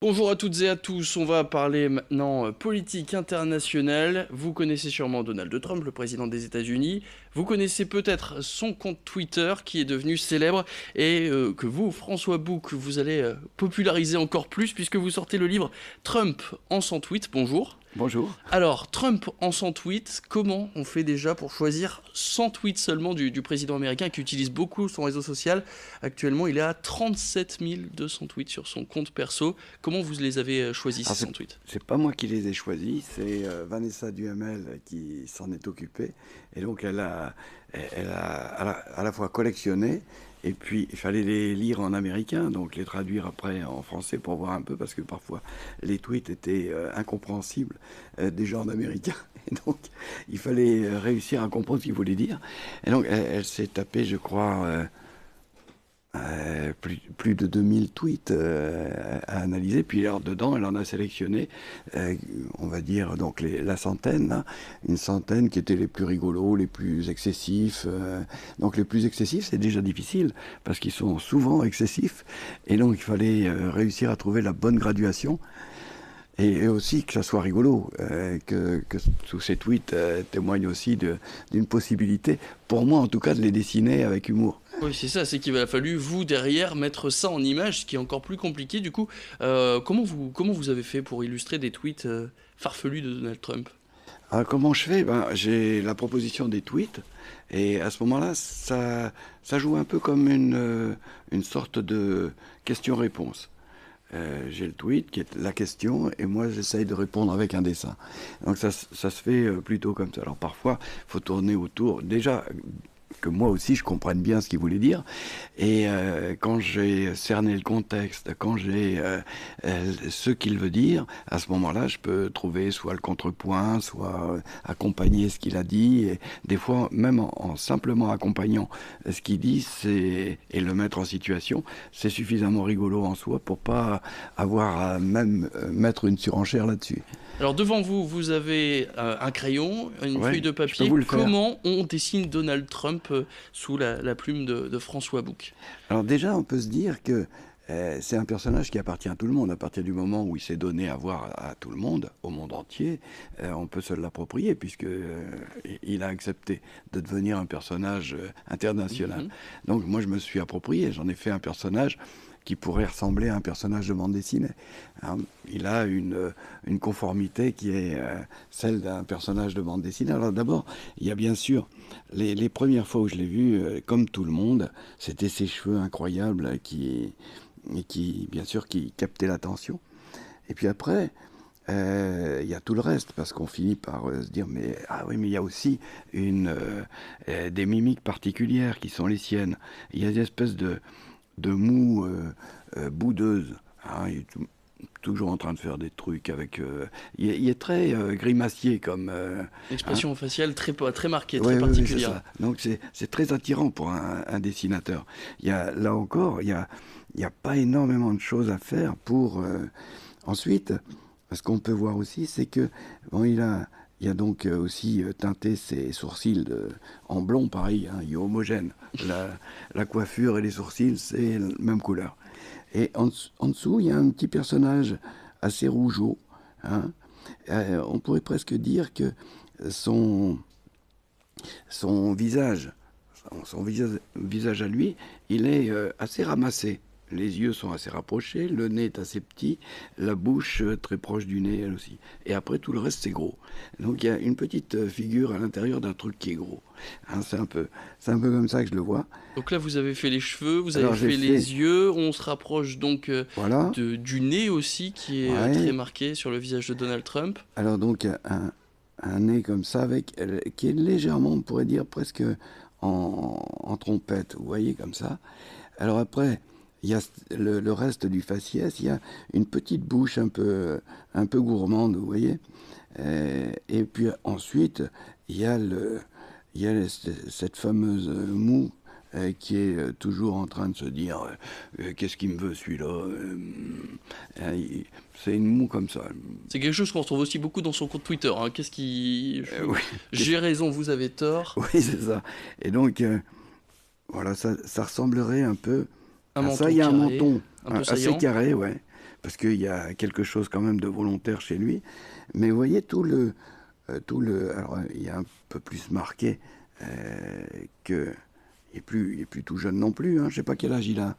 Bonjour à toutes et à tous, on va parler maintenant politique internationale. Vous connaissez sûrement Donald Trump, le président des États-Unis. Vous connaissez peut-être son compte Twitter qui est devenu célèbre et que vous, François Bouc, vous allez populariser encore plus puisque vous sortez le livre Trump en 100 tweets. Bonjour. Bonjour. Alors, Trump en 100 tweets, comment on fait déjà pour choisir 100 tweets seulement du président américain qui utilise beaucoup son réseau social? Actuellement, il est à 37 200 tweets sur son compte perso. Comment vous les avez choisis, ces 100 tweets? C'est pas moi qui les ai choisis, c'est Vanessa Duhamel qui s'en est occupée. Et donc elle a à la fois collectionné, et puis il fallait les lire en américain, donc les traduire après en français pour voir un peu, parce que parfois les tweets étaient incompréhensibles des gens en américain. Et donc il fallait réussir à comprendre ce qu'il voulait dire. Et donc elle s'est tapée, je crois... plus de 2000 tweets à analyser, puis alors, dedans elle en a sélectionné on va dire donc la centaine là, une centaine qui étaient les plus rigolos, les plus excessifs, donc les plus excessifs c'est déjà difficile parce qu'ils sont souvent excessifs, et donc il fallait réussir à trouver la bonne graduation. Et aussi que ça soit rigolo, que tous ces tweets témoignent aussi d'une possibilité, pour moi en tout cas, de les dessiner avec humour. Oui, c'est ça, c'est qu'il a fallu, vous, derrière, mettre ça en image, ce qui est encore plus compliqué. Du coup, comment vous avez fait pour illustrer des tweets farfelus de Donald Trump? Alors comment je fais? J'ai la proposition des tweets, et à ce moment-là, ça joue un peu comme une sorte de question-réponse. J'ai le tweet qui est la question, et moi j'essaye de répondre avec un dessin. Donc ça se fait plutôt comme ça. Alors parfois, il faut tourner autour. Déjà, que moi aussi je comprenne bien ce qu'il voulait dire, et quand j'ai cerné le contexte, quand j'ai ce qu'il veut dire, à ce moment-là je peux trouver soit le contrepoint, soit accompagner ce qu'il a dit, et des fois même en simplement accompagnant ce qu'il dit et le mettre en situation, c'est suffisamment rigolo en soi pour pas avoir à même mettre une surenchère là-dessus. Alors, devant vous, vous avez un crayon, une Ouais, feuille de je peux papier. vous le faire. Comment on dessine Donald Trump sous la plume de François Bouc? Alors déjà, on peut se dire que c'est un personnage qui appartient à tout le monde. À partir du moment où il s'est donné à voir à tout le monde, au monde entier, on peut se l'approprier, puisque il a accepté de devenir un personnage international. Mhm. Donc moi, je me suis approprié, j'en ai fait un personnage qui pourrait ressembler à un personnage de bande dessinée. Hein, il a une conformité qui est celle d'un personnage de bande dessinée. Alors d'abord, il y a bien sûr, les premières fois où je l'ai vu, comme tout le monde, c'était ses cheveux incroyables qui bien sûr, qui captaient l'attention. Et puis après, il y a tout le reste, parce qu'on finit par se dire, mais ah oui, mais il y a aussi des mimiques particulières qui sont les siennes. Il y a des espèces de moue boudeuse. Hein, il est toujours en train de faire des trucs avec... il est très grimacier comme... hein. Expression faciale très marquée, Ouais, très ouais, oui, c'est particulière. ça. Donc c'est très attirant pour un dessinateur. Là encore, il y a pas énormément de choses à faire pour... Ensuite, ce qu'on peut voir aussi, c'est que bon, il a donc aussi teinté ses sourcils en blond, pareil, hein, il est homogène. La coiffure et les sourcils, c'est la même couleur. Et en dessous, il y a un petit personnage assez rougeau. Hein. On pourrait presque dire que son, son visage, visage à lui, il est assez ramassé. Les yeux sont assez rapprochés, le nez est assez petit, la bouche très proche du nez, elle aussi. Et après, tout le reste, c'est gros. Donc, il y a une petite figure à l'intérieur d'un truc qui est gros. Hein, c'est un peu comme ça que je le vois. Donc là, vous avez fait les cheveux, vous avez Alors, j'ai fait fait... les yeux. On se rapproche donc Voilà. du nez aussi, qui est très Ouais. marqué sur le visage de Donald Trump. Alors, donc, un nez comme ça, qui est légèrement, on pourrait dire, presque en trompette. Vous voyez, comme ça. Alors après... Il y a le reste du faciès, il y a une petite bouche un peu gourmande, vous voyez. Et puis ensuite, il y a cette fameuse moue qui est toujours en train de se dire qu'est-ce qu'il me veut celui-là. C'est une moue comme ça. C'est quelque chose qu'on retrouve aussi beaucoup dans son compte Twitter. Hein. Qu'est-ce qui... Oui, J'ai raison, vous avez tort. oui, c'est ça. Et donc, voilà, ça ressemblerait un peu... Un à menton ça, il y a un carré, menton un peu assez saillant. carré, ouais. parce qu'il y a quelque chose quand même de volontaire chez lui. Mais vous voyez, alors il est un peu plus marqué que... Il est plus tout jeune non plus, hein. Je ne sais pas quel âge il a.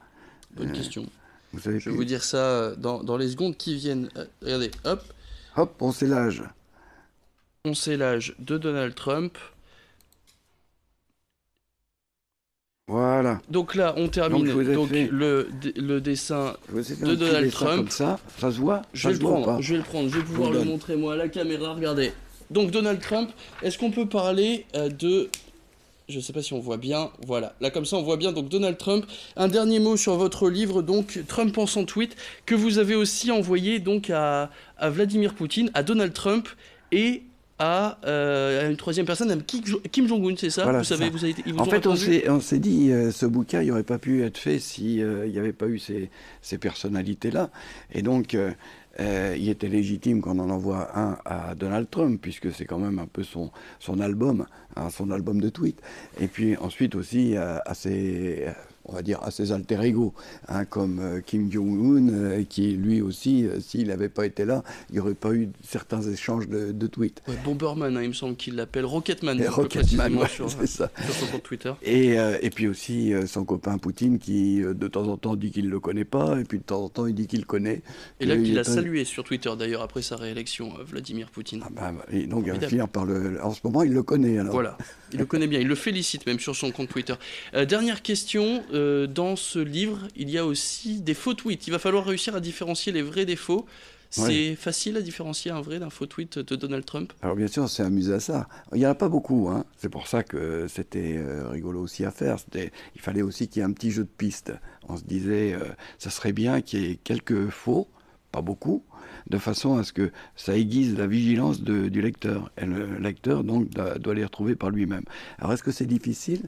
Bonne question. Vous savez Je vais vous dire ça dans les secondes qui viennent. Regardez, hop. Hop, on sait l'âge. On sait l'âge de Donald Trump. Voilà. Donc là, on termine donc, fait... le dessin de Donald Trump. Comme ça se voit. Je vais le prendre, je vais pouvoir le montrer moi à la caméra. Regardez. Donc Donald Trump, est-ce qu'on peut parler de... Je ne sais pas si on voit bien, voilà. Là, comme ça, on voit bien, donc, Donald Trump. Un dernier mot sur votre livre, donc, Trump en 100 tweets, que vous avez aussi envoyé, donc, à Vladimir Poutine, à Donald Trump et à une troisième personne, à Kim Jong-un, c'est ça? Voilà, vous savez, ils vous en fait, on s'est dit, ce bouquin, il n'aurait pas pu être fait s'il n'y avait pas eu ces personnalités-là. Et donc... il était légitime qu'on en envoie un à Donald Trump, puisque c'est quand même un peu son album, hein, son album de tweets. Et puis ensuite aussi à ses, on va dire, à ses alter ego, hein, comme Kim Jong-un, qui lui aussi, s'il n'avait pas été là, il n'y aurait pas eu certains échanges de tweets. Ouais, Bomberman, hein, il me semble qu'il l'appelle Rocketman. Rocketman, ouais, c'est ça. Sur son compte Twitter. Et puis aussi son copain Poutine qui de temps en temps dit qu'il ne le connaît pas, et puis de temps en temps il dit qu'il le connaît. Et là qu'il a salué sur Twitter d'ailleurs après sa réélection, Vladimir Poutine. Ah bah, et donc il va finir par en ce moment il le connaît alors. Voilà, il le connaît bien, il le félicite même sur son compte Twitter. Dernière question, dans ce livre il y a aussi des faux tweets, il va falloir réussir à différencier les vrais des faux. C'est facile à différencier un vrai d'un faux tweet de Donald Trump? Alors bien sûr, on s'est amusé à ça. Il n'y en a pas beaucoup, hein. C'est pour ça que c'était rigolo aussi à faire. Il fallait aussi qu'il y ait un petit jeu de piste. On se disait, ça serait bien qu'il y ait quelques faux, pas beaucoup, de façon à ce que ça aiguise la vigilance du lecteur. Et le lecteur, donc, doit les retrouver par lui-même. Alors, est-ce que c'est difficile ?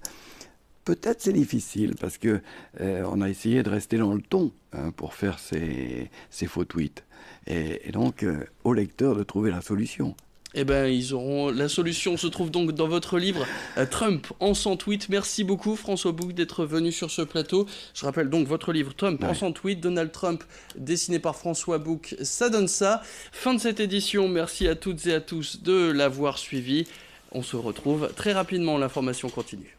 Peut-être c'est difficile, parce que on a essayé de rester dans le ton, hein, pour faire ces faux tweets. Et donc, au lecteur de trouver la solution. Eh bien, ils auront... La solution se trouve donc dans votre livre Trump en 100 tweets. Merci beaucoup François Bouc d'être venu sur ce plateau. Je rappelle donc votre livre Trump en 100 tweets, Donald Trump, dessiné par François Bouc, ça donne ça. Fin de cette édition, merci à toutes et à tous de l'avoir suivi. On se retrouve très rapidement, l'information continue.